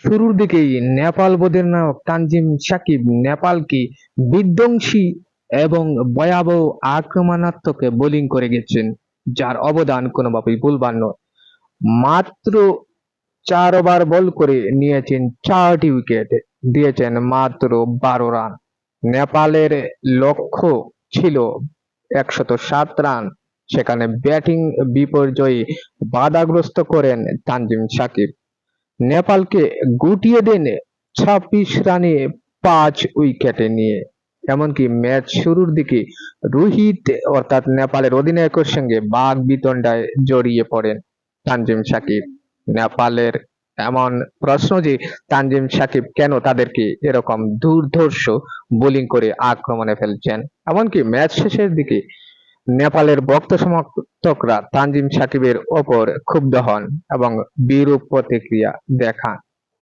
শুরুর দিকেই নেপাল অধিনায়ক তানজিম সাকিব নেপালকে বিধ্বংসী এবং ভয়াবহ আক্রমণাত্মক বোলিং করে গেছেন, যার অবদান কোনোভাবেই ভুলবার নয়। মাত্র 4 ওভার বল করে নিয়েছেন 4টি উইকেট, দিয়েছেন মাত্র 12 রান। নেপালের লক্ষ্য ছিল 107 রান, সেখানে ব্যাটিং বিপর্যয়ে বাধাগ্রস্ত করেন তানজিম সাকিব। নেপালকে গুটিয়ে দেন 26 রানে 5 উইকেট নিয়ে। এমনকি ম্যাচ শুরুর দিকে রোহিত অর্থাৎ নেপালের অধিনায়কের সঙ্গে বাকবিতণ্ডায় জড়িয়ে পড়েন তানজিম সাকিব। নেপালের এমন প্রশ্ন যে তানজিম সাকিব কেন তাদেরকে এরকম দুর্ধর্ষ বোলিং করে আক্রমণে ফেলছেন। এমনকি ম্যাচ শেষের দিকে নেপালের ভক্ত সমর্থকরা তানজিম সাকিবের ওপর ক্ষুব্ধ হন এবং বিরূপ প্রতিক্রিয়া দেখান।